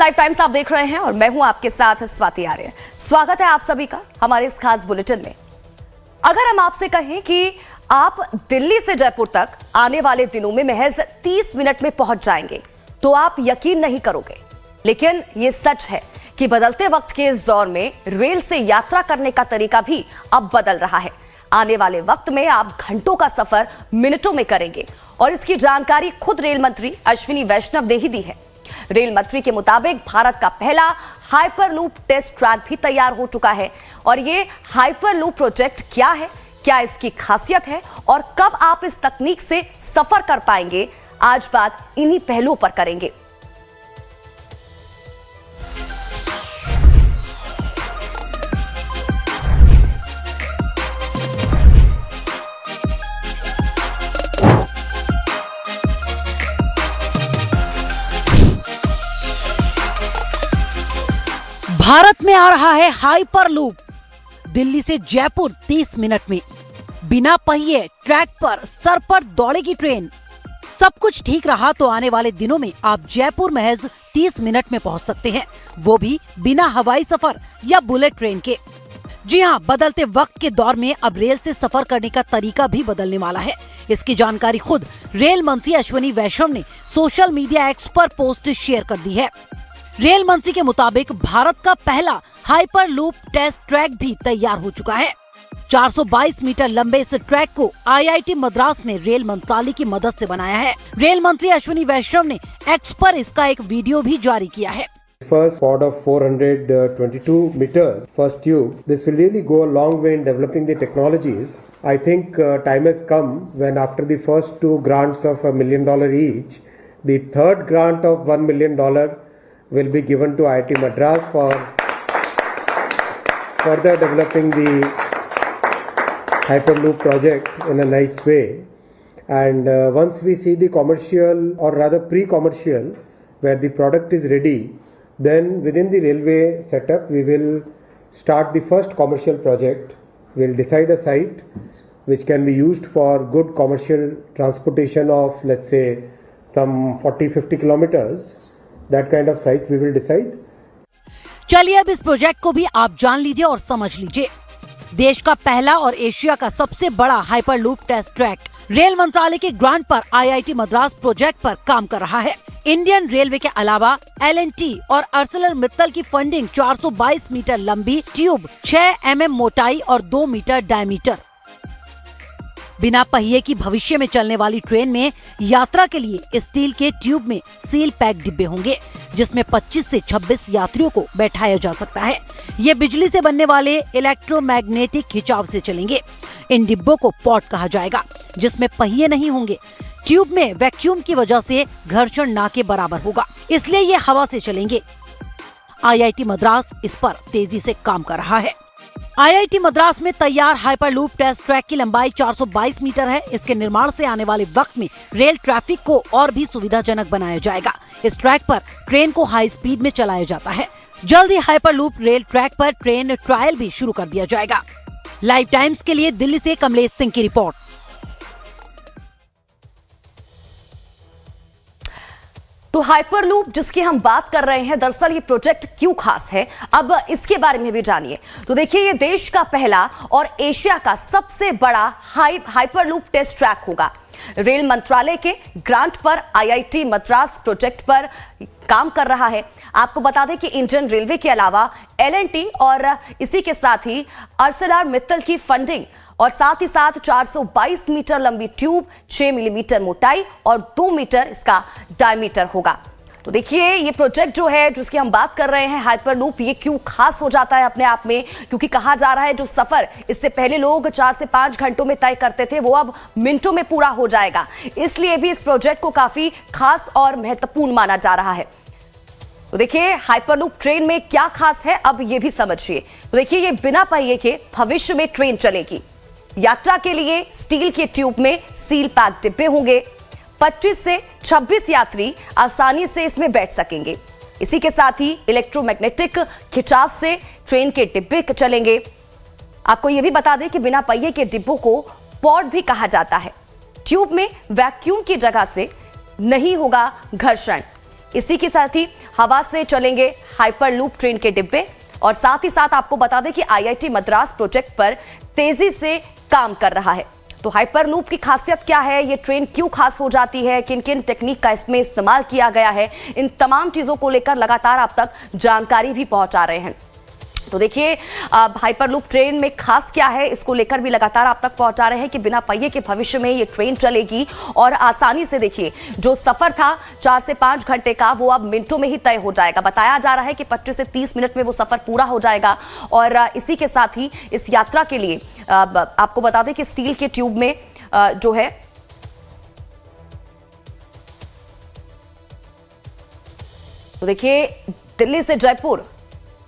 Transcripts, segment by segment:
Live times आप देख रहे हैं और मैं हूं आपके साथ स्वाति आर्य। स्वागत है आप सभी का हमारे इस खास बुलेटिन में। अगर हम आपसे कहें कि आप दिल्ली से जयपुर तक आने वाले दिनों में महज 30 मिनट में पहुंच जाएंगे तो आप यकीन नहीं करोगे, लेकिन ये सच है कि बदलते वक्त के इस दौर में रेल से यात्रा करने का तरीका भी अब बदल रहा है। आने वाले वक्त में आप घंटों का सफर मिनटों में करेंगे और इसकी जानकारी खुद रेल मंत्री अश्विनी वैष्णव ने ही दी है। रेल मंत्री के मुताबिक भारत का पहला हाइपरलूप टेस्ट ट्रैक भी तैयार हो चुका है। और ये हाइपरलूप प्रोजेक्ट क्या है, क्या इसकी खासियत है और कब आप इस तकनीक से सफर कर पाएंगे, आज बात इन्हीं पहलुओं पर करेंगे। भारत में आ रहा है हाइपरलूप। दिल्ली से जयपुर 30 मिनट में, बिना पहिए ट्रैक पर सर पर दौड़ेगी ट्रेन। सब कुछ ठीक रहा तो आने वाले दिनों में आप जयपुर महज 30 मिनट में पहुंच सकते हैं, वो भी बिना हवाई सफर या बुलेट ट्रेन के। जी हां, बदलते वक्त के दौर में अब रेल से सफर करने का तरीका भी बदलने वाला है। इसकी जानकारी खुद रेल मंत्री अश्विनी वैष्णव ने सोशल मीडिया एक्स पर पोस्ट शेयर कर दी है। रेल मंत्री के मुताबिक भारत का पहला हाइपरलूप टेस्ट ट्रैक भी तैयार हो चुका है। 422 मीटर लंबे इस ट्रैक को आईआईटी मद्रास ने रेल मंत्रालय की मदद से बनाया है। रेल मंत्री अश्विनी वैष्णव ने एक्स पर इसका एक वीडियो भी जारी किया है। First pod of 422 meters, first tube. This will really go a long way in developing the technologies. I think time has come when after the first two grants of $1 million each, the third grant of $1 million will be given to IIT Madras for further developing the Hyperloop project in a nice way. And once we see the commercial or rather pre-commercial where the product is ready, then within the railway setup we will start the first commercial project. We will decide a site which can be used for good commercial transportation of, let's say, some 40-50 kilometers. That kind of site we will decide. चलिए अब इस project को भी आप जान लीजिए और समझ लीजिए। देश का पहला और एशिया का सबसे बड़ा हाइपरलूप टेस्ट ट्रैक रेल मंत्रालय के ग्रांट पर आईआईटी मद्रास प्रोजेक्ट पर काम कर रहा है। इंडियन रेलवे के अलावा L&T और ArcelorMittal की फंडिंग 422 मीटर लंबी ट्यूब, 6 mm मोटाई और 2 मीटर डायमीटर। बिना पहिए की भविष्य में चलने वाली ट्रेन में यात्रा के लिए स्टील के ट्यूब में सील पैक डिब्बे होंगे, जिसमें 25 से 26 यात्रियों को बैठाया जा सकता है। ये बिजली से बनने वाले इलेक्ट्रोमैग्नेटिक खिंचाव से चलेंगे। इन डिब्बों को पॉड कहा जाएगा, जिसमें पहिए नहीं होंगे। ट्यूब में वैक्यूम की वजह से घर्षण ना के बराबर होगा, इसलिए ये हवा से चलेंगे। आईआईटी मद्रास इस पर तेजी से काम कर रहा है। आईआईटी मद्रास में तैयार हाइपरलूप टेस्ट ट्रैक की लंबाई 422 मीटर है। इसके निर्माण से आने वाले वक्त में रेल ट्रैफिक को और भी सुविधाजनक बनाया जाएगा। इस ट्रैक पर ट्रेन को हाई स्पीड में चलाया जाता है। जल्द ही हाइपरलूप रेल ट्रैक पर ट्रेन ट्रायल भी शुरू कर दिया जाएगा। लाइव टाइम्स के लिए दिल्ली से कमलेश सिंह की रिपोर्ट। तो हाइपरलूप जिसकी हम बात कर रहे हैं, दरअसल ये प्रोजेक्ट क्यों खास है, अब इसके बारे में भी जानिए। तो देखिए, ये देश का पहला और एशिया का सबसे बड़ा हाइपरलूप टेस्ट ट्रैक होगा। रेल मंत्रालय के ग्रांट पर आईआईटी मद्रास प्रोजेक्ट पर काम कर रहा है। आपको बता दें कि इंडियन रेलवे के अलावा L&T और इसी के साथ ही ArcelorMittal की फंडिंग और साथ ही साथ 422 मीटर लंबी ट्यूब, 6 मिलीमीटर मोटाई और 2 मीटर इसका डायमीटर होगा। तो देखिए, ये प्रोजेक्ट जो है जिसकी हम बात कर रहे हैं हाइपरलूप, ये क्यों खास हो जाता है अपने आप में, क्योंकि कहा जा रहा है जो सफर इससे पहले लोग 4 से 5 घंटों में तय करते थे, वो अब मिनटों में पूरा हो जाएगा। इसलिए भी इस प्रोजेक्ट को काफी खास और महत्वपूर्ण माना जा रहा है। तो देखिए, हाइपरलूप ट्रेन में क्या खास है, अब ये भी समझिए। तो देखिए, ये बिना पहिए के भविष्य में ट्रेन चलेगी। यात्रा के लिए स्टील के ट्यूब में सील पैक डिब्बे होंगे। 25 से 26 यात्री आसानी से इसमें बैठ सकेंगे। इसी के साथ ही इलेक्ट्रोमैग्नेटिक खिंचाव से ट्रेन के डिब्बे चलेंगे। आपको यह भी बता दें कि बिना पहिए के डिब्बों को पॉड भी कहा जाता है। ट्यूब में वैक्यूम की जगह से नहीं होगा घर्षण। इसी के साथ ही हवा से चलेंगे हाइपरलूप ट्रेन के डिब्बे। और साथ ही साथ आपको बता दें कि आईआईटी मद्रास प्रोजेक्ट पर तेजी से काम कर रहा है। तो हाइपरलूप की खासियत क्या है, ये ट्रेन क्यों खास हो जाती है, किन किन टेक्निक का इसमें इस्तेमाल किया गया है, इन तमाम चीजों को लेकर लगातार आप तक जानकारी भी पहुंचा रहे हैं। तो देखिए हाइपरलूप ट्रेन में खास क्या है, इसको लेकर भी लगातार आप तक पहुंचा रहे हैं कि बिना पहिए के भविष्य में ये ट्रेन चलेगी और आसानी से देखिए जो सफर था 4 से 5 घंटे का वो अब मिनटों में ही तय हो जाएगा। बताया जा रहा है कि 25 से 30 मिनट में वो सफर पूरा हो जाएगा। और इसी के साथ ही इस यात्रा के लिए आपको बता दें कि स्टील के ट्यूब में जो है तो देखिए दिल्ली से जयपुर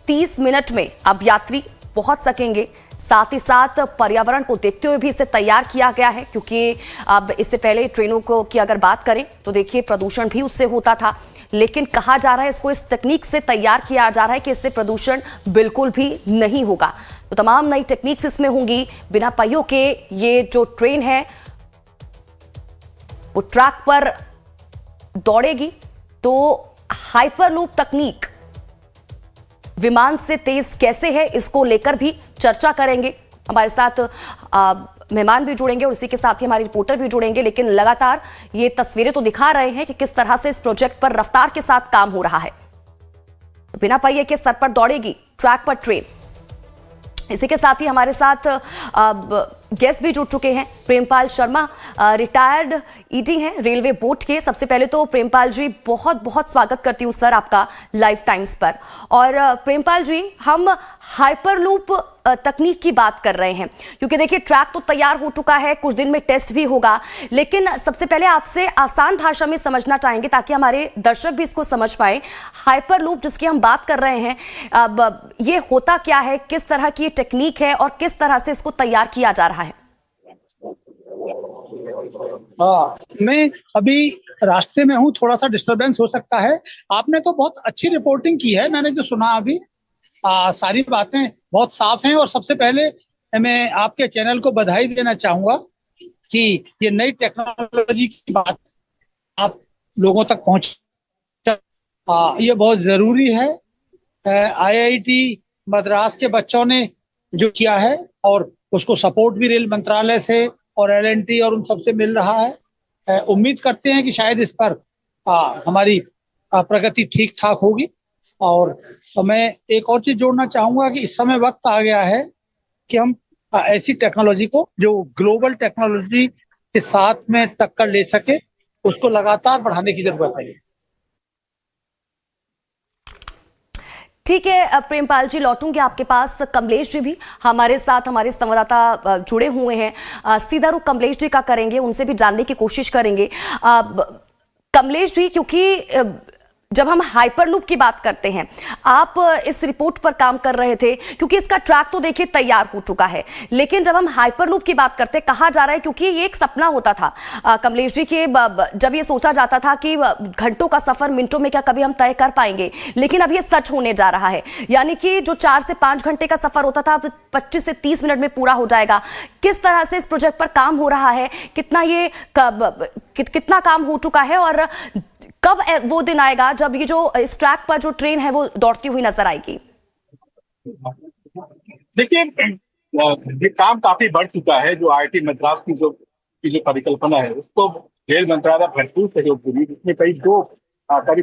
30 मिनट में अब यात्री पहुंच सकेंगे। साथ ही साथ पर्यावरण को देखते हुए भी इसे तैयार किया गया है, क्योंकि अब इससे पहले ट्रेनों को की अगर बात करें तो देखिए प्रदूषण भी उससे होता था, लेकिन कहा जा रहा है इसको इस तकनीक से तैयार किया जा रहा है कि इससे प्रदूषण बिल्कुल भी नहीं होगा। तो तमाम नई टेक्निक्स इसमें होंगी। बिना पहियों के ये जो ट्रेन है वो ट्रैक पर दौड़ेगी। तो हाइपरलूप तकनीक विमान से तेज कैसे है, इसको लेकर भी चर्चा करेंगे। हमारे साथ मेहमान भी जुड़ेंगे और इसी के साथ ही हमारे रिपोर्टर भी जुड़ेंगे। लेकिन लगातार ये तस्वीरें तो दिखा रहे हैं कि किस तरह से इस प्रोजेक्ट पर रफ्तार के साथ काम हो रहा है। बिना पहिए के सर पर दौड़ेगी ट्रैक पर ट्रेन। इसी के साथ ही हमारे साथ गेस्ट भी जुड़ चुके हैं। प्रेमपाल शर्मा रिटायर्ड ईडी हैं रेलवे बोर्ड के। सबसे पहले तो प्रेमपाल जी बहुत बहुत स्वागत करती हूँ सर आपका लाइफ टाइम्स पर। और प्रेमपाल जी, हम हाइपरलूप तकनीक की बात कर रहे हैं, क्योंकि देखिए ट्रैक तो तैयार हो चुका है, कुछ दिन में टेस्ट भी होगा, लेकिन सबसे पहले आपसे आसान भाषा में समझना चाहेंगे ताकि हमारे दर्शक भी इसको समझ पाए। हाइपरलूप जिसकी हम बात कर रहे हैं, अब ये होता क्या है, किस तरह की टेक्निक है और किस तरह से इसको तैयार किया जा रहा है? हाँ, मैं अभी रास्ते में हूँ, थोड़ा सा डिस्टरबेंस हो सकता है। आपने तो बहुत अच्छी रिपोर्टिंग की है, मैंने जो सुना अभी सारी बातें बहुत साफ हैं। और सबसे पहले मैं आपके चैनल को बधाई देना चाहूंगा कि ये नई टेक्नोलॉजी की बात आप लोगों तक पहुंच ये बहुत जरूरी है। आईआईटी मद्रास के बच्चों ने जो किया है और उसको सपोर्ट भी रेल मंत्रालय से और एलएनटी और उन सबसे मिल रहा है। उम्मीद करते हैं कि शायद इस पर हमारी प्रगति ठीक ठाक होगी। और तो मैं एक और चीज जोड़ना चाहूंगा कि इस समय वक्त आ गया है कि हम ऐसी टेक्नोलॉजी को जो ग्लोबल टेक्नोलॉजी के साथ में टक्कर ले सके, उसको लगातार बढ़ाने की जरूरत है। ठीक है प्रेमपाल जी, लौटूंगे आपके पास। कमलेश जी भी हमारे साथ, हमारे संवाददाता जुड़े हुए हैं। सीधा रुख कमलेश जी का करेंगे, उनसे भी जानने की कोशिश करेंगे। कमलेश जी, क्योंकि जब हम हाइपरलूप की बात करते हैं, आप इस रिपोर्ट पर काम कर रहे थे, क्योंकि इसका ट्रैक तो देखिए तैयार हो चुका है, लेकिन जब हम हाइपरलूप की बात करते हैं, कहा जा रहा है, क्योंकि ये एक सपना होता था कमलेश जी के, जब ये सोचा जाता था कि घंटों का सफर मिनटों में क्या कभी हम तय कर पाएंगे, लेकिन अब ये सच होने जा रहा है। यानी कि जो 4 से 5 घंटे का सफर होता था, अब 25 से 30 मिनट में पूरा हो जाएगा। किस तरह से इस प्रोजेक्ट पर काम हो रहा है, कितना काम हो चुका है और कब वो दिन आएगा जब ये जो इस ट्रैक पर जो ट्रेन है वो दौड़ती हुई नजर आएगी? देखिए, ये काम काफी बढ़ चुका है। जो आईआईटी मद्रास की जो परिकल्पना है, उसको रेल मंत्रालय भरपूर सहयोग दे रही है, जिसमें कई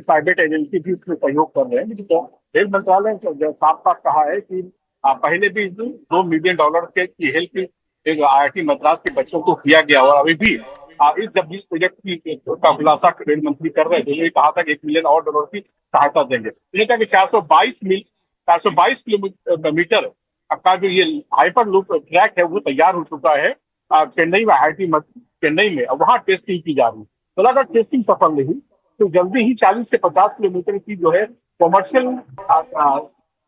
प्राइवेट एजेंसी भी उसमें सहयोग कर रहे हैं। तो रेल मंत्रालय ने साफ साफ कहा है कि पहले भी $2 मिलियन की हेल्प एक आईआईटी मद्रास के बच्चों को किया गया, और अभी भी जब इस प्रोजेक्ट का खुलासा रेल मंत्री कर रहे थे, उन्होंने कहा था कि $1 मिलियन और की सहायता देंगे। उन्होंने कहा कि 422 किलोमीटर का जो ये हाइपर लूप ट्रैक है वो तैयार हो चुका है चेन्नई में, आईआईटी चेन्नई में। और वहाँ टेस्टिंग की जा रही है। तो अगर टेस्टिंग सफल नहीं तो जल्दी ही 40 से 50 किलोमीटर की जो है कॉमर्शियल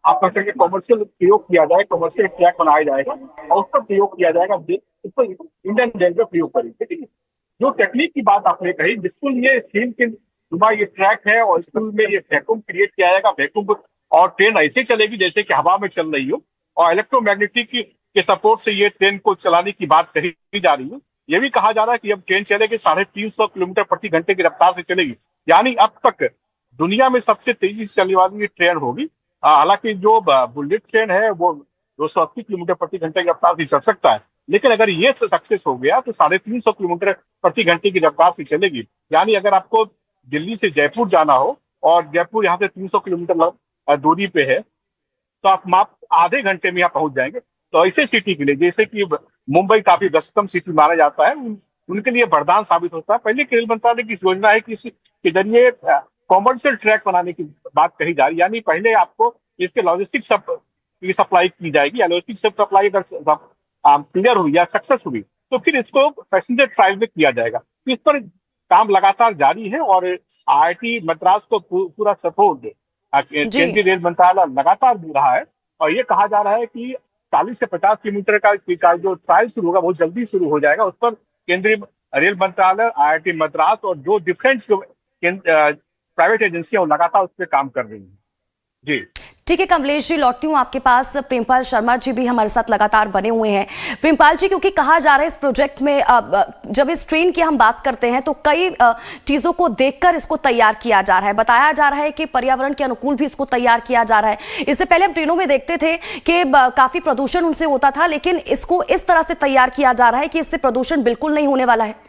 कॉमर्शियल प्रयोग किया जाए, कॉमर्शियल ट्रैक बनाया जाएगा और उसका प्रयोग किया जाएगा। उसको इंडियन रेलवे प्रयोग करेगी। ठीक है, जो टेक्निक की बात आपने कही, बिल्कुल ये स्टील के नुमा ये ट्रैक है और स्कूल में ये वैक्यूम क्रिएट किया जाएगा। वैक्यूम और ट्रेन ऐसे चलेगी जैसे कि हवा में चल रही हो, और इलेक्ट्रोमैग्नेटिक के सपोर्ट से ये ट्रेन को चलाने की बात कही जा रही है। ये भी कहा जा रहा है कि अब ट्रेन चलेगी 350 किलोमीटर प्रति घंटे की रफ्तार से चलेगी। यानी अब तक दुनिया में सबसे तेजी से चलने वाली ये ट्रेन होगी। हालांकि जो बुलेट ट्रेन है वो 280 किलोमीटर प्रति घंटे की रफ्तार से चल सकता है, लेकिन अगर ये सक्सेस हो गया तो 350 किलोमीटर प्रति घंटे की रफ्तार से चलेगी। यानी अगर आपको दिल्ली से जयपुर जाना हो और जयपुर यहाँ से 300 किलोमीटर दूरी पे है तो आप आधे घंटे में यहाँ पहुंच जाएंगे। तो ऐसे सिटी के लिए, जैसे कि मुंबई काफी व्यस्ततम सिटी माना जाता है, उनके लिए वरदान साबित होता है। पहले रेल मंत्रालय की योजना है कि इसके जरिए कॉमर्शियल ट्रैक बनाने की बात कही जा रही है। यानी पहले आपको इसके लॉजिस्टिक की सप्लाई की जाएगी, या लॉजिस्टिक सप्लाई अगर क्लियर हुई या सक्सेस हुई तो फिर इसको पैसेंजर ट्रायल में किया जाएगा। इस पर काम लगातार जारी है और IIT मद्रास को पूरा सपोर्ट केंद्रीय रेल मंत्रालय लगातार दे रहा है। और ये कहा जा रहा है कि 40 से 50 किलोमीटर का जो ट्रायल शुरू होगा वो जल्दी शुरू हो जाएगा। उस पर केंद्रीय रेल मंत्रालय, IIT मद्रास और जो डिफरेंट प्राइवेट एजेंसियां लगातार उस पर काम कर रही हैं। जी ठीक है कमलेश जी, लौटती हूँ आपके पास। प्रेमपाल शर्मा जी भी हमारे साथ लगातार बने हुए हैं। प्रेमपाल जी, क्योंकि कहा जा रहा है इस प्रोजेक्ट में जब इस ट्रेन की हम बात करते हैं तो कई चीजों को देखकर इसको तैयार किया जा रहा है। बताया जा रहा है कि पर्यावरण के अनुकूल भी इसको तैयार किया जा रहा है। इससे पहले हम ट्रेनों में देखते थे कि काफी प्रदूषण उनसे होता था, लेकिन इसको इस तरह से तैयार किया जा रहा है कि इससे प्रदूषण बिल्कुल नहीं होने वाला है।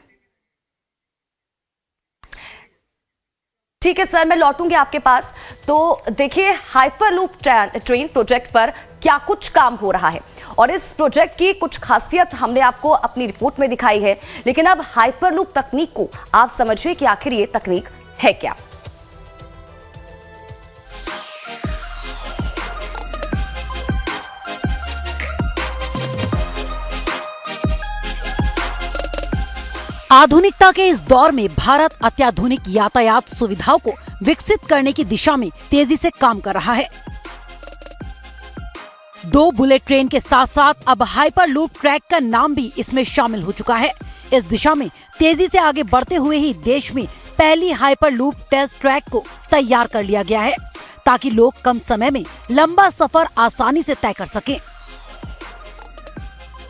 ठीक है सर, मैं लौटूंगी आपके पास। तो देखिए, हाइपरलूप ट्रेन प्रोजेक्ट पर क्या कुछ काम हो रहा है और इस प्रोजेक्ट की कुछ खासियत हमने आपको अपनी रिपोर्ट में दिखाई है, लेकिन अब हाइपरलूप तकनीक को आप समझिए कि आखिर ये तकनीक है क्या। आधुनिकता के इस दौर में भारत अत्याधुनिक यातायात सुविधाओं को विकसित करने की दिशा में तेजी से काम कर रहा है। 2 बुलेट ट्रेन के साथ साथ अब हाइपरलूप ट्रैक का नाम भी इसमें शामिल हो चुका है। इस दिशा में तेजी से आगे बढ़ते हुए ही देश में पहली हाइपरलूप टेस्ट ट्रैक को तैयार कर लिया गया है, ताकि लोग कम समय में लंबा सफर आसानी से तय कर सकें।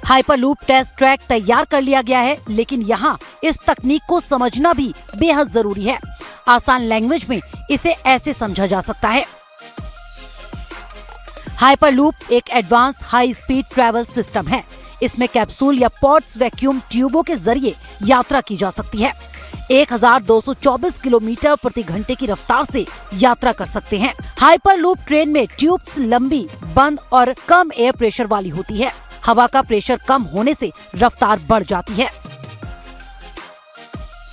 हाइपरलूप टेस्ट ट्रैक तैयार कर लिया गया है, लेकिन यहाँ इस तकनीक को समझना भी बेहद जरूरी है। आसान लैंग्वेज में इसे ऐसे समझा जा सकता है। हाइपरलूप एक advance high speed travel system है। इसमें कैप्सूल या पॉड्स वैक्यूम ट्यूबों के जरिए यात्रा की जा सकती है। 1224 किलोमीटर प्रति घंटे की रफ्तार से यात्रा कर सकते हैं। हाइपरलूप ट्रेन में ट्यूब्स लंबी, बंद और कम एयर प्रेशर वाली होती है। हवा का प्रेशर कम होने से रफ्तार बढ़ जाती है।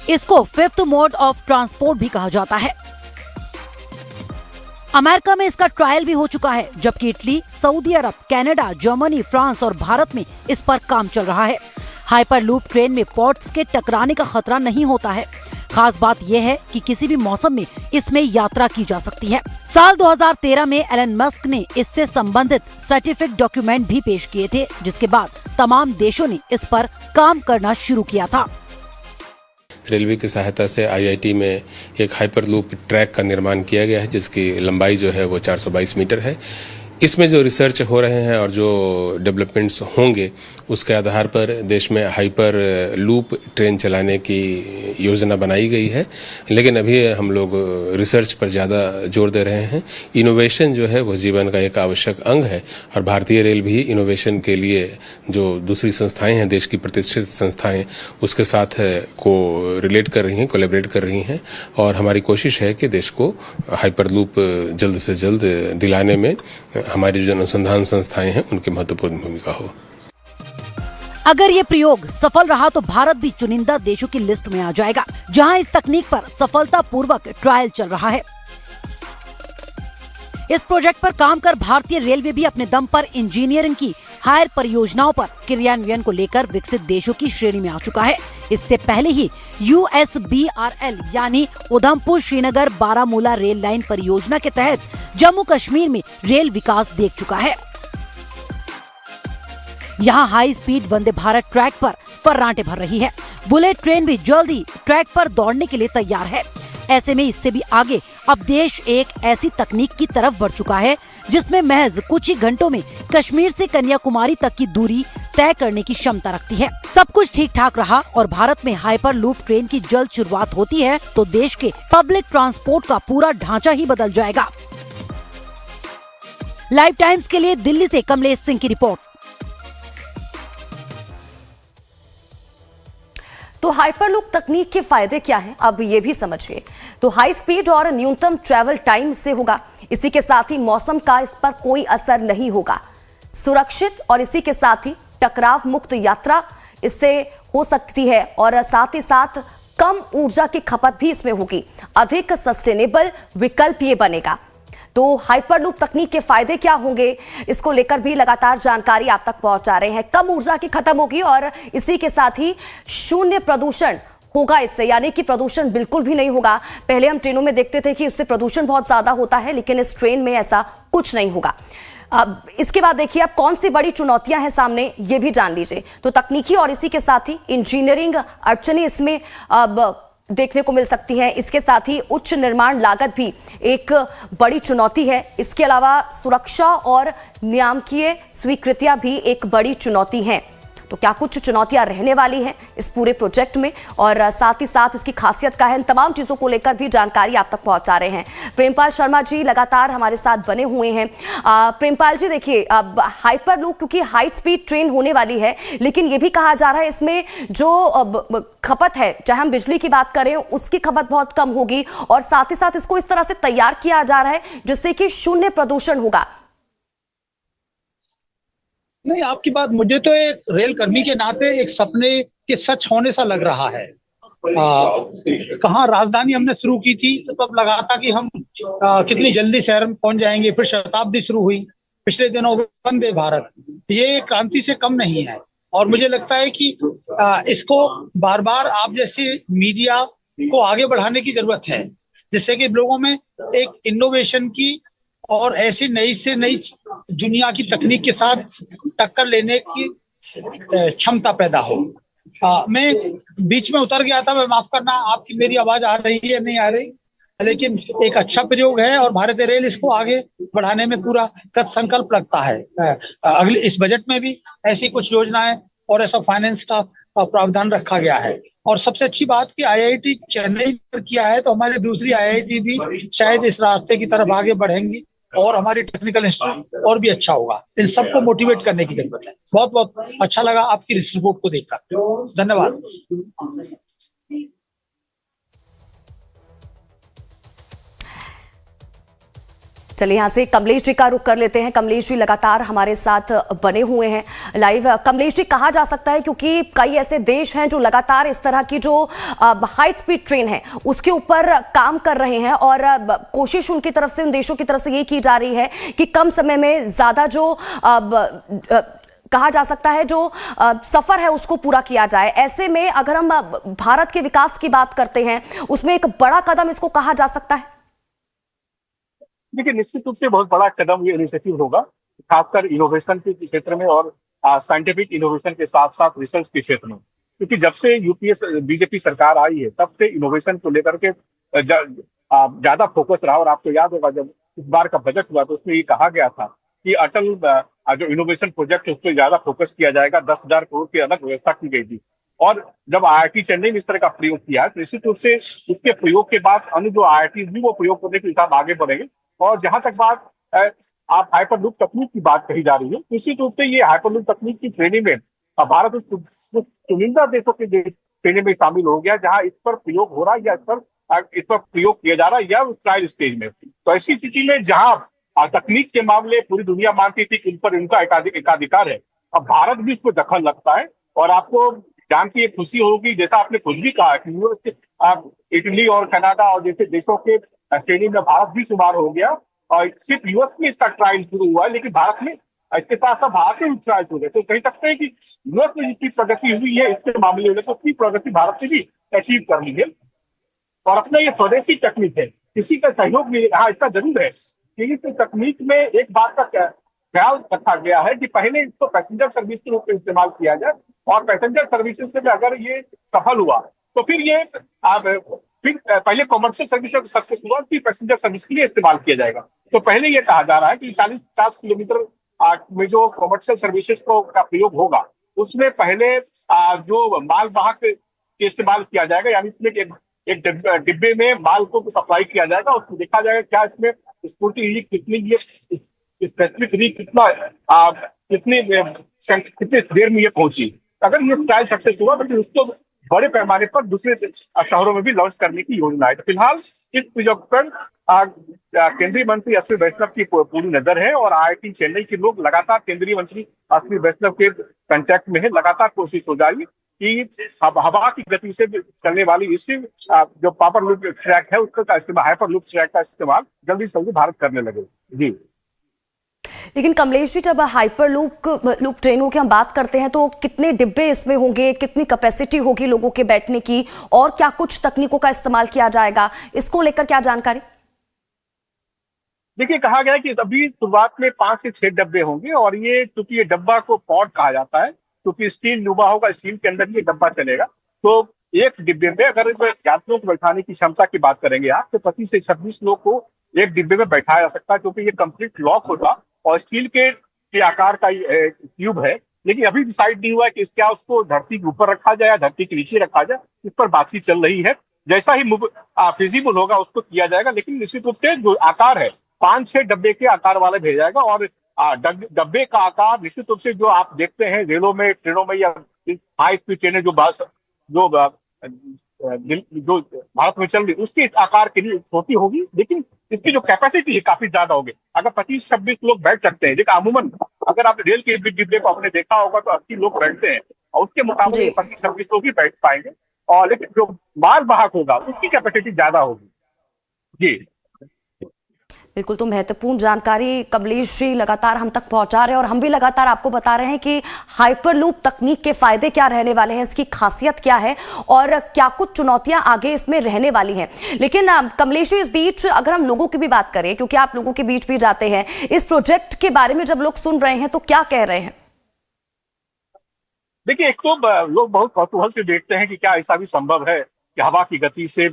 इसको 5th मोड ऑफ ट्रांसपोर्ट भी कहा जाता है। अमेरिका में इसका ट्रायल भी हो चुका है, जबकि इटली, सऊदी अरब, कनाडा, जर्मनी, फ्रांस और भारत में इस पर काम चल रहा है। हाइपरलूप ट्रेन में पॉड्स के टकराने का खतरा नहीं होता है। खास बात यह है कि किसी भी मौसम में इसमें यात्रा की जा सकती है। साल 2013 में एलन मस्क ने इससे संबंधित सर्टिफिकेट डॉक्यूमेंट भी पेश किए थे, जिसके बाद तमाम देशों ने इस पर काम करना शुरू किया था। रेलवे की सहायता से IIT में एक हाइपरलूप ट्रैक का निर्माण किया गया है, जिसकी लंबाई जो है वो 422 मीटर है। इसमें जो रिसर्च हो रहे हैं और जो डेवलपमेंट्स होंगे उसके आधार पर देश में हाइपर लूप ट्रेन चलाने की योजना बनाई गई है। लेकिन अभी हम लोग रिसर्च पर ज़्यादा जोर दे रहे हैं। इनोवेशन जो है वो जीवन का एक आवश्यक अंग है और भारतीय रेल भी इनोवेशन के लिए जो दूसरी संस्थाएं हैं, देश की प्रतिष्ठित संस्थाएं, उसके साथ को रिलेट कर रही हैं, कोलैबोरेट कर रही हैं। और हमारी कोशिश है कि देश को हाइपर लूप जल्द से जल्द दिलाने में हमारी जो अनुसंधान संस्थाएं हैं उनकी महत्वपूर्ण भूमिका हो। अगर ये प्रयोग सफल रहा तो भारत भी चुनिंदा देशों की लिस्ट में आ जाएगा, जहां इस तकनीक पर सफलतापूर्वक ट्रायल चल रहा है। इस प्रोजेक्ट पर काम कर भारतीय रेलवे भी अपने दम पर इंजीनियरिंग की हायर परियोजनाओं पर क्रियान्वयन को लेकर विकसित देशों की श्रेणी में आ चुका है। इससे पहले ही USBRL यानी उधमपुर श्रीनगर बारामूला रेल लाइन परियोजना के तहत जम्मू कश्मीर में रेल विकास देख चुका है। यहाँ high speed Vande Bharat track पर फर्राटे भर रही है। बुलेट ट्रेन भी जल्द ही ट्रैक पर दौड़ने के लिए तैयार है। ऐसे में इससे भी आगे अब देश एक ऐसी तकनीक की तरफ बढ़ चुका है जिसमें महज कुछ ही घंटों में कश्मीर से कन्याकुमारी तक की दूरी तय करने की क्षमता रखती है। सब कुछ ठीक ठाक रहा और भारत में हाइपर लूप ट्रेन की जल्द शुरुआत होती है तो देश के पब्लिक ट्रांसपोर्ट का पूरा ढांचा ही बदल जाएगा। लाइव टाइम्स के लिए दिल्ली से कमलेश सिंह की रिपोर्ट। तो हाइपरलूप तकनीक के फायदे क्या हैं, अब ये भी समझिए। तो हाई स्पीड और न्यूनतम ट्रैवल टाइम से होगा। इसी के साथ ही मौसम का इस पर कोई असर नहीं होगा। सुरक्षित और इसी के साथ ही टकराव मुक्त यात्रा इससे हो सकती है और साथ ही साथ कम ऊर्जा की खपत भी इसमें होगी। अधिक सस्टेनेबल विकल्प ये बनेगा। तो हाइपरलूप तकनीक के फायदे क्या होंगे, इसको लेकर भी लगातार जानकारी आप तक पहुंचा रहे हैं। कम ऊर्जा की खत्म होगी और इसी के साथ ही शून्य प्रदूषण होगा इससे, यानी कि प्रदूषण बिल्कुल भी नहीं होगा। पहले हम ट्रेनों में देखते थे कि उससे प्रदूषण बहुत ज्यादा होता है, लेकिन इस ट्रेन में ऐसा कुछ नहीं होगा। अब इसके बाद देखिए अब कौन सी बड़ी चुनौतियां हैं सामने, ये भी जान लीजिए। तो तकनीकी और इसी के साथ ही इंजीनियरिंग अड़चनें इसमें अब देखने को मिल सकती हैं। इसके साथ ही उच्च निर्माण लागत भी एक बड़ी चुनौती है। इसके अलावा सुरक्षा और नियामकीय स्वीकृतियां भी एक बड़ी चुनौती हैं। तो क्या कुछ चुनौतियां रहने वाली हैं इस पूरे प्रोजेक्ट में और साथ ही साथ इसकी खासियत क्या है, इन तमाम चीजों को लेकर भी जानकारी आप तक पहुंचा रहे हैं प्रेमपाल शर्मा जी लगातार हमारे साथ बने हुए हैं। प्रेमपाल जी देखिए, अब हाइपरलूप क्योंकि हाई स्पीड ट्रेन होने वाली है, लेकिन ये भी कहा जा रहा है इसमें जो खपत है, चाहे हम बिजली की बात करें, उसकी खपत बहुत कम होगी और साथ ही साथ इसको इस तरह से तैयार किया जा रहा है जिससे कि शून्य प्रदूषण होगा। नहीं, आपकी बात मुझे तो एक रेल कर्मी के नाते एक सपने के सच होने सा लग रहा है। कहाँ राजधानी हमने शुरू की थी तो तब लगा था कि हम कितनी जल्दी शहर में पहुंच जाएंगे। फिर शताब्दी शुरू हुई, पिछले दिनों वंदे भारत, ये क्रांति से कम नहीं है। और मुझे लगता है कि इसको बार बार आप जैसे मीडिया को आगे बढ़ाने की जरूरत है, जिससे कि लोगों में एक इनोवेशन की और ऐसी नई से नई दुनिया की तकनीक के साथ टक्कर लेने की क्षमता पैदा हो। मैं बीच में उतर गया था, मैं माफ करना, आपकी मेरी आवाज आ रही है नहीं आ रही, लेकिन एक अच्छा प्रयोग है और भारतीय रेल इसको आगे बढ़ाने में पूरा कृत संकल्प लगता है। अगले इस बजट में भी ऐसी कुछ योजनाएं और ऐसा फाइनेंस का प्रावधान रखा गया है। और सबसे अच्छी बात कि आईआईटी चेन्नई पर किया है तो हमारी दूसरी आईआईटी भी शायद इस रास्ते की तरफ आगे बढ़ेंगी और हमारी टेक्निकल इंस्टीट्यूट और भी अच्छा होगा। इन सबको मोटिवेट करने की जरूरत है। बहुत बहुत अच्छा लगा आपकी रिपोर्ट को देखकर, धन्यवाद। चलिए यहाँ से कमलेश जी का रुख कर लेते हैं। कमलेश जी लगातार हमारे साथ बने हुए हैं लाइव। कमलेश जी, कहा जा सकता है क्योंकि कई ऐसे देश हैं जो लगातार इस तरह की जो हाई स्पीड ट्रेन है उसके ऊपर काम कर रहे हैं और कोशिश उनकी तरफ से, उन देशों की तरफ से ये की जा रही है कि कम समय में ज्यादा जो कहा जा सकता है जो सफर है उसको पूरा किया जाए। ऐसे में अगर हम भारत के विकास की बात करते हैं उसमें एक बड़ा कदम इसको कहा जा सकता है। देखिए, निश्चित रूप से बहुत बड़ा कदम ये इनिशिएटिव होगा, खासकर इनोवेशन के क्षेत्र में और साइंटिफिक इनोवेशन के साथ साथ रिसर्च के क्षेत्र में। क्योंकि जब से यूपीए बीजेपी सरकार आई है तब से इनोवेशन को लेकर के ज्यादा फोकस रहा। और आपको याद होगा जब इस बार का बजट हुआ तो उसमें ये कहा गया था कि अटल जो इनोवेशन प्रोजेक्ट है उस पर ज्यादा फोकस किया जाएगा। 10,000 करोड़ की अलग व्यवस्था की गई थी। और जब आईआईटी चेन्नई ने इस तरह का प्रयोग किया तो निश्चित रूप से उसके प्रयोग के बाद अन्य जो आईआईटी भी वो प्रयोग करने के हिसाब आगे बढ़ेंगे। और जहां तक बात आप हाइपरलूप तकनीक की बात कही जा रही है, निश्चित रूप से ये हाइपरलूप तकनीक की श्रेणी में भारत उस चुनिंदा देशों की श्रेणी में शामिल हो गया जहां इस पर प्रयोग हो रहा है या इस पर प्रयोग किया जा रहा है या ट्रायल स्टेज में। तो ऐसी स्थिति में जहां तकनीक के मामले पूरी दुनिया मानती थी कि इन पर इनका एकाधिकार है, अब भारत भी इसको दखल लगता है। और आपको जान के ये खुशी होगी, जैसा आपने खुद भी कहा कि इटली और कनाडा और जैसे देशों के श्रेणी में भारत भी शुमार हो गया। और सिर्फ यूएस में इसका ट्रायल शुरू हुआ है, लेकिन भारत में इसके साथ साथ भारत में भी ट्रायल हो गए। तो कह सकते हैं कि यूएस में जितनी प्रगति हुई है इसके मामले में उतनी प्रगति भारत ने भी अचीव कर ली है। और अपना ये स्वदेशी तकनीक है, किसी का सहयोग भी यहाँ इतना जरूर है कि इस तकनीक में एक बात का ख्याल रखा गया है कि पहले इसको पैसेंजर सर्विस के रूप में इस्तेमाल किया जाए और पैसेंजर सर्विसेज से अगर ये सफल हुआ तो फिर पहले कॉमर्शियल सर्विस सक्सेस फिर पैसेंजर सर्विस के लिए इस्तेमाल किया जाएगा। तो पहले ये कहा जा रहा है कि 40-50 किलोमीटर में जो कॉमर्शियल सर्विसेज का प्रयोग होगा उसमें पहले जो माल वाहक इस्तेमाल किया जाएगा, यानी इसमें एक डिब्बे में माल को सप्लाई किया जाएगा, उसमें देखा जाएगा क्या इसमें स्फूर्ति हुई, कितनी ये स्पेसिफिक हुई, कितनी देर में ये पहुंची। अगर ये ट्रायल सक्सेस हुआ तो उसको बड़े पैमाने पर दूसरे शहरों में भी लॉन्च करने की योजना है। तो फिलहाल इस प्रोजेक्ट पर केंद्रीय मंत्री अश्विनी वैष्णव की पूरी नजर है और IIT चेन्नई के लोग लगातार केंद्रीय मंत्री अश्विनी वैष्णव के कांटेक्ट में है। लगातार कोशिश हो जा रही है कि हवा की गति से चलने वाली इस जो पावर लूप ट्रैक है उसका इस्तेमाल, हाइपर लूप ट्रैक का इस्तेमाल जल्दी से जल्दी भारत करने लगे। जी, लेकिन कमलेश जी, जब हाइपर लूप ट्रेनों की हम बात करते हैं तो कितने डिब्बे इसमें होंगे, कितनी कैपेसिटी होगी लोगों के बैठने की, और क्या कुछ तकनीकों का इस्तेमाल किया जाएगा, इसको लेकर क्या जानकारी? देखिए, कहा गया है कि अभी शुरुआत में 5 से 6 डब्बे होंगे और ये चूंकि ये डब्बा को पॉड कहा जाता है, क्योंकि स्टील नुमा होगा, स्टील के अंदर ये डब्बा चलेगा। तो एक डिब्बे में अगर यात्रियों को बैठाने की क्षमता की बात करेंगे आप, तो 25 से 26 लोग को एक डिब्बे में बैठाया जा सकता है, क्योंकि ये कंप्लीट लॉक होगा और स्टील के आकार का ट्यूब है। लेकिन अभी डिसाइड नहीं हुआ कि क्या उसको धरती के ऊपर रखा जाए या धरती के नीचे रखा जाए, इस पर बातचीत चल रही है। जैसा ही फिजिबल होगा उसको किया जाएगा, लेकिन निश्चित रूप से जो आकार है 5-6 डब्बे के आकार वाले भेजा जाएगा। और डब्बे का आकार निश्चित रूप से जो आप देखते हैं रेलों में, ट्रेनों में या हाई स्पीड ट्रेनें जो भारत में चल रही, उसके इस आकार के लिए छोटी होगी, लेकिन इसकी जो कैपेसिटी है काफी ज्यादा होगी। अगर 25-26 लोग बैठ सकते हैं, देखिए अमूमन अगर आप रेल के डिब्बे को आपने देखा होगा तो 80 लोग बैठते हैं और उसके मुकाबले 25-26 लोग ही बैठ पाएंगे। और लेकिन जो माल वाहक होगा उसकी कैपेसिटी ज्यादा होगी। जी बिल्कुल, तो महत्वपूर्ण जानकारी कमलेश जी लगातार हम तक पहुंचा रहे हैं और हम भी लगातार आपको बता रहे हैं कि हाइपरलूप तकनीक के फायदे क्या रहने वाले हैं, इसकी खासियत क्या है और क्या कुछ चुनौतियां आगे इसमें रहने वाली हैं। लेकिन कमलेश जी, इस बीच अगर हम लोगों की भी बात करें, क्योंकि आप लोगों के बीच भी जाते हैं, इस प्रोजेक्ट के बारे में जब लोग सुन रहे हैं तो क्या कह रहे हैं? देखिए, एक तो लोग बहुत कौतूहल से देखते हैं कि क्या ऐसा भी संभव है कि हवा की गति से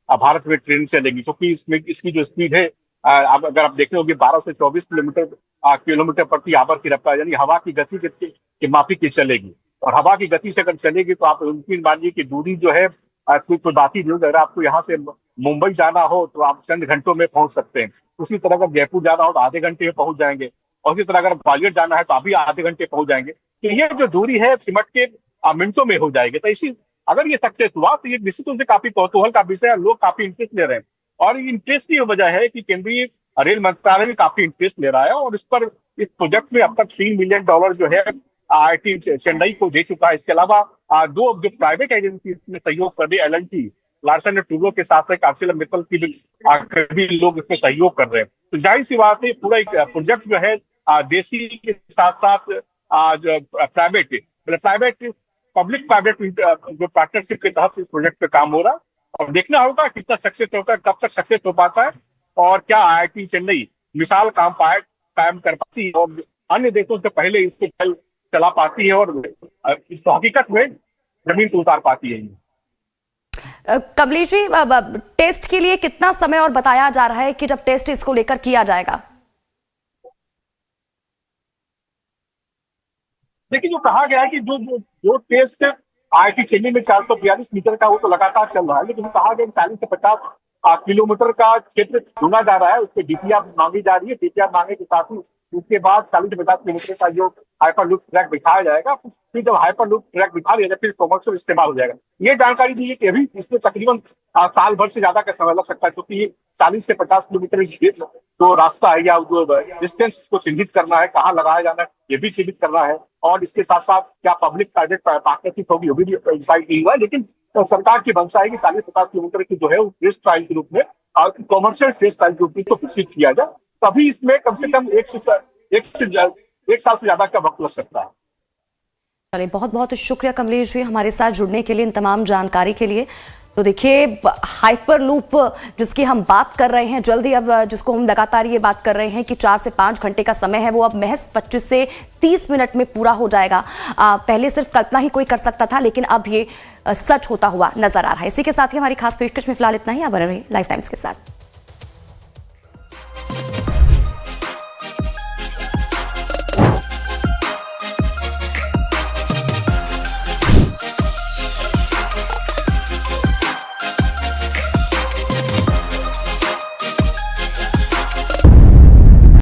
भारत में ट्रेन चलेगी, क्योंकि इसमें इसकी जो स्पीड है अगर आप देख रहे होंगे 12 से 24 किलोमीटर प्रति आवर की रफ्तार, यानी हवा की गति के माफी की चलेगी। और हवा की गति से अगर चलेगी तो आप यकीन मानिए कि दूरी जो है कोई बात ही नहीं। अगर आपको यहाँ से मुंबई जाना हो तो आप चंद घंटों में पहुंच सकते हैं। उसी तरह अगर जयपुर जाना हो तो आधे घंटे में पहुंच जाएंगे, और उसी तरह अगर ग्वालियर जाना है तो अभी आधे घंटे पहुंच जाएंगे। तो ये जो दूरी है सिमट के मिनटों में हो जाएगी। तो इसी अगर ये सक्सेस हुआ तो ये निश्चित रूप से काफी कौतूहल का विषय है, लोग काफी इंटरेस्ट ले रहे हैं। और इंटरेस्ट की वजह है कि केंद्रीय रेल मंत्रालय भी काफी इंटरेस्ट ले रहा है और इस प्रोजेक्ट में अब तक $3 मिलियन जो है IIT चेन्नई को दे चुका है। इसके अलावा दो जो प्राइवेट एजेंसी इसमें सहयोग कर रही है, L&T, लार्सन एंड टूब्रो के साथ साथ ArcelorMittal की भी लोग इसमें सहयोग कर रहे हैं। तो जाहिर सी बात है पूरा एक प्रोजेक्ट जो है देसी के साथ साथ प्राइवेट पब्लिक प्राइवेट जो पार्टनरशिप के तहत इस प्रोजेक्ट पे काम हो रहा है। और देखना होगा कितना सक्सेस होता है, कब तक सक्सेस हो पाता है और क्या IIT चेन्नई मिसाल कायम कर पाती है और अन्य देशों से पहले इसको चला पाती है और इसको हकीकत में जमीन पर उतार पाती है। कमलेश जी, टेस्ट के लिए कितना समय और बताया जा रहा है कि जब टेस्ट इसको लेकर किया जाएगा? देखिए, जो कहा गया है कि जो टेस्ट IIT चेन्नई में 442 मीटर का वो तो लगातार चल रहा है, लेकिन कहा गया 40 से 50 किलोमीटर का क्षेत्र चुना जा रहा है, उसके DPR मांगी जा रही है। DPR मांगे के साथ ही उसके बाद 40 से 50 किलोमीटर का जो हाइपर लूप ट्रैक बिठाया जाएगा, फिर जब हाइपर लूप ट्रैक बिठा लिया जाए फिर कमर्शियल इस्तेमाल हो जाएगा। ये जानकारी दी है कि अभी इसमें तकरीबन साल भर से ज्यादा का समय लग सकता है, क्योंकि ये 40 से 50 किलोमीटर जो रास्ता है या जो डिस्टेंस को चिन्हित करना है, कहाँ लगाया जाना है ये भी चिन्हित करना है। और इसके साथ साथ क्या पब्लिक प्राइवेट पार्टनरशिप होगी वो भी डिसाइड नहीं हुआ है। लेकिन सरकार की मंशा है कि 40-50 किलोमीटर की जो है टेस्ट ट्रायल के रूप में और कमर्शियल टेस्ट ट्रायल के रूप में तो विकसित किया जाए, तभी इसमें कम से कम एक साल से ज्यादा का वक्त लग सकता है। चलिए, बहुत बहुत शुक्रिया कमलेश जी हमारे साथ जुड़ने के लिए, इन तमाम जानकारी के लिए। तो देखिए, हाइपर लूप जिसकी हम बात कर रहे हैं जल्दी, अब जिसको हम लगातार ये बात कर रहे हैं कि 4 से 5 घंटे का समय है, वो अब महज 25 से 30 मिनट में पूरा हो जाएगा। पहले सिर्फ कल्पना ही कोई कर सकता था, लेकिन अब ये सच होता हुआ नजर आ रहा है। इसी के साथ ही हमारी खास पेशकश में फिलहाल इतना ही। आप बने रहिए लाइफ टाइम्स के साथ।